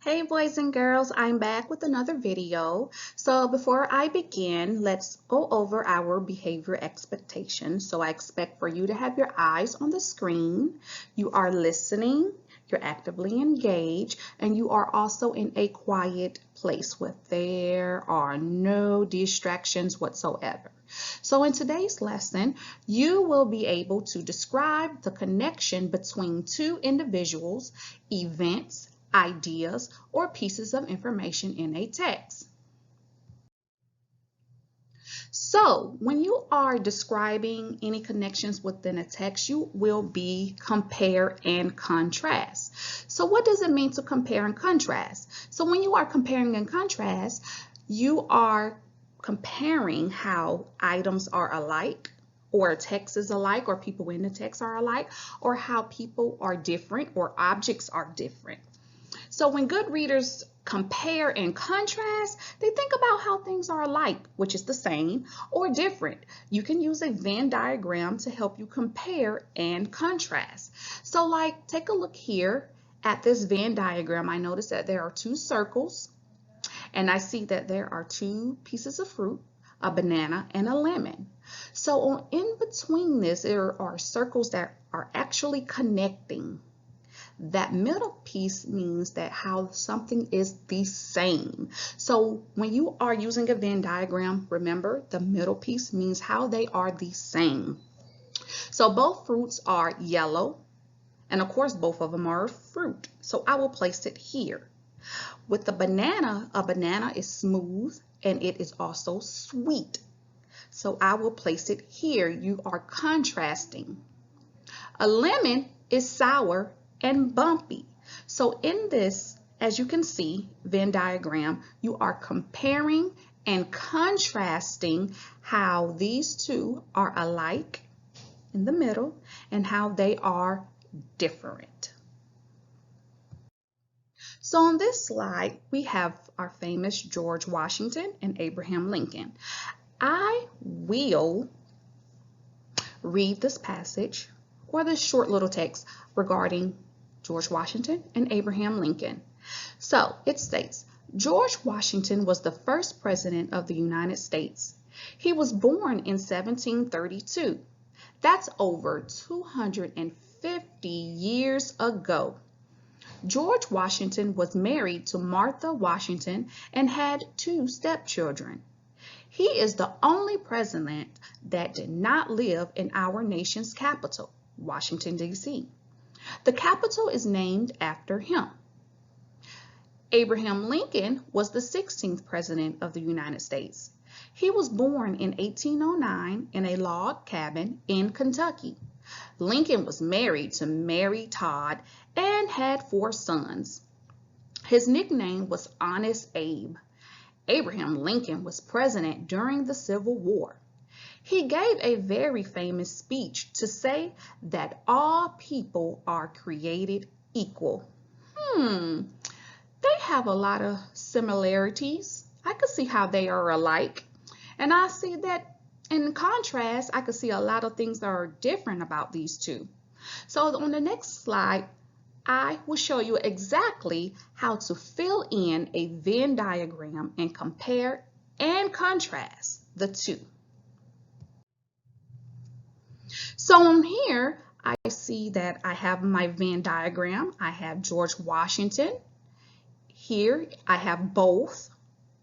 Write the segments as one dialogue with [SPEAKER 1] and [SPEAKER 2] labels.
[SPEAKER 1] Hey boys and girls, I'm back with another video. So before I begin, let's go over our behavior expectations. So I expect for you to have your eyes on the screen, you are listening, you're actively engaged, and you are also in a quiet place where there are no distractions whatsoever. So in today's lesson, you will be able to describe the connection between two individuals, events, ideas, or pieces of information in a text. So when you are describing any connections within a text, you will be compare and contrast. So what does it mean to compare and contrast? So when you are comparing and contrast, you are comparing how items are alike, or text is alike, or people in the text are alike, or how people are different or objects are different. So when good readers compare and contrast, they think about how things are alike, which is the same, or different. You can use a Venn diagram to help you compare and contrast. So like, take a look here at this Venn diagram. I notice that there are two circles, and I see that there are two pieces of fruit, a banana and a lemon. So in between this, there are circles that are actually connecting. That middle piece means that how something is the same. So when you are using a Venn diagram, remember the middle piece means how they are the same. So both fruits are yellow, and of course both of them are a fruit. So I will place it here. With the banana, a banana is smooth and it is also sweet. So I will place it here. You are contrasting. A lemon is sour and bumpy. So in this, as you can see, Venn diagram, you are comparing and contrasting how these two are alike in the middle and how they are different. So on this slide, we have our famous George Washington and Abraham Lincoln. I will read this passage or this short little text regarding George Washington and Abraham Lincoln. So it states, George Washington was the first president of the United States. He was born in 1732. That's over 250 years ago. George Washington was married to Martha Washington and had two stepchildren. He is the only president that did not live in our nation's capital, Washington, D.C. The capital is named after him. Abraham Lincoln was the 16th president of the United States. He was born in 1809 in a log cabin in Kentucky. Lincoln was married to Mary Todd and had 4 sons. His nickname was Honest Abe. Abraham Lincoln was president during the Civil War. He gave a very famous speech to say that all people are created equal. They have a lot of similarities. I could see how they are alike. And I see that in contrast, I could see a lot of things that are different about these two. So on the next slide, I will show you exactly how to fill in a Venn diagram and compare and contrast the two. So on here, I see that I have my Venn diagram. I have George Washington. Here I have both.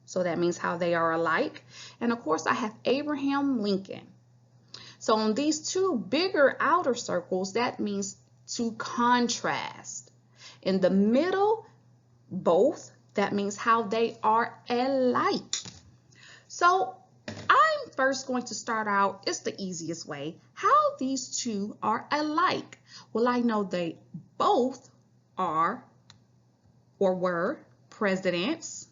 [SPEAKER 1] So that means how they are alike. And of course I have Abraham Lincoln. So on these two bigger outer circles, that means to contrast. In the middle, both, that means how they are alike. So I'm first going to start out, it's the easiest way, how these two are alike. Well, I know they both are or were presidents.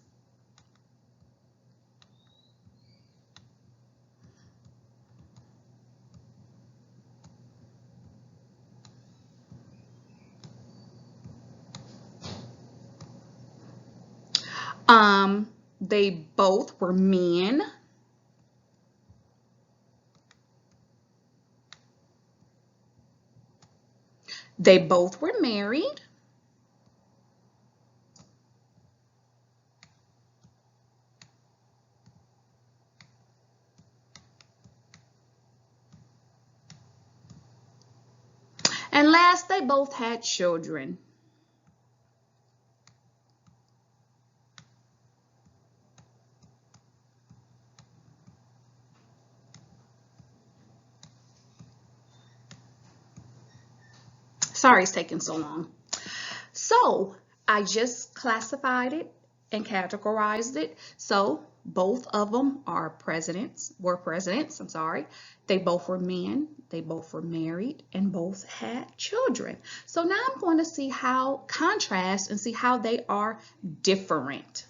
[SPEAKER 1] They both were men. They both were married. And last, they both had children. Sorry it's taking so long. So I just classified it and categorized it. So both of them were presidents, I'm sorry. They both were men, they both were married, and both had children. So now I'm going to see how contrast and see how they are different.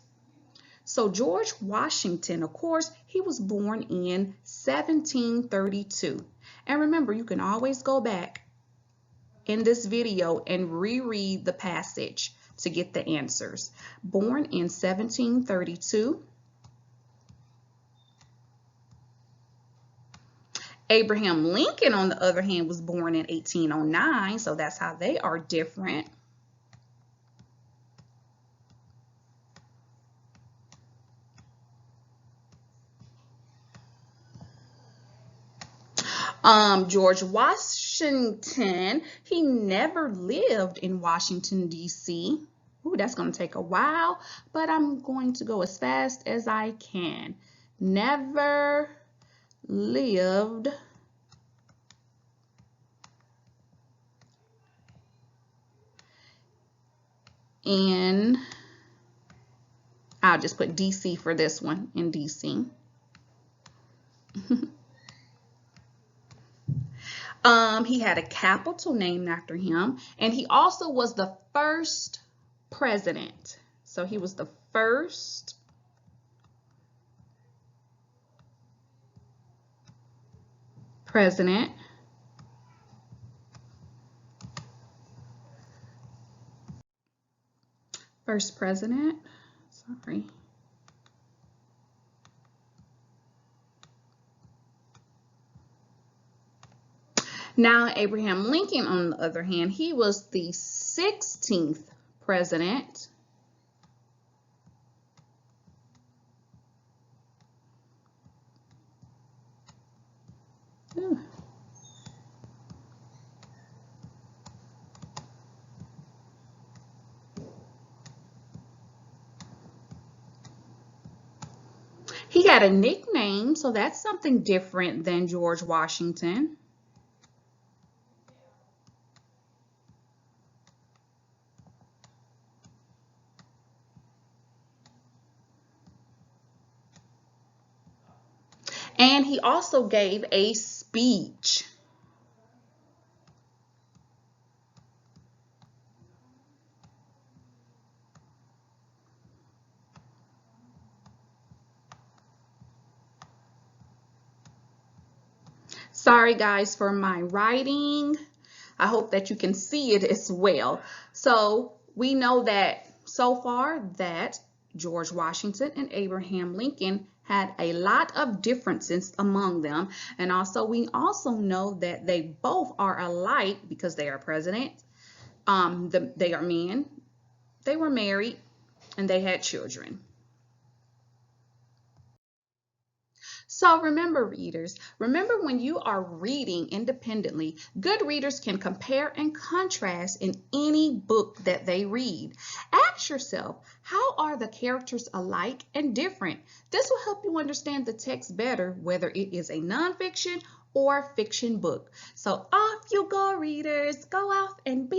[SPEAKER 1] So George Washington, of course, he was born in 1732. And remember, you can always go back in this video and reread the passage to get the answers. Born in 1732. Abraham Lincoln, on the other hand, was born in 1809, so that's how they are different. George Washington, he never lived in Washington, D.C. Ooh, that's going to take a while, but I'm going to go as fast as I can. Never lived in, I'll just put D.C. for this one, in D.C. He had a capital named after him, and he also was the first president. So he was the first president sorry. Now, Abraham Lincoln, on the other hand, he was the 16th president. Ooh. He had a nickname, so that's something different than George Washington. And he also gave a speech. Sorry guys for my writing. I hope that you can see it as well. So we know that so far that George Washington and Abraham Lincoln had a lot of differences among them. And also we also know that they both are alike because they are presidents. They are men, they were married, and they had children. So remember, readers, remember when you are reading independently, good readers can compare and contrast in any book that they read. Ask yourself, how are the characters alike and different? This will help you understand the text better, whether it is a nonfiction or fiction book. So off you go, readers. Go out and be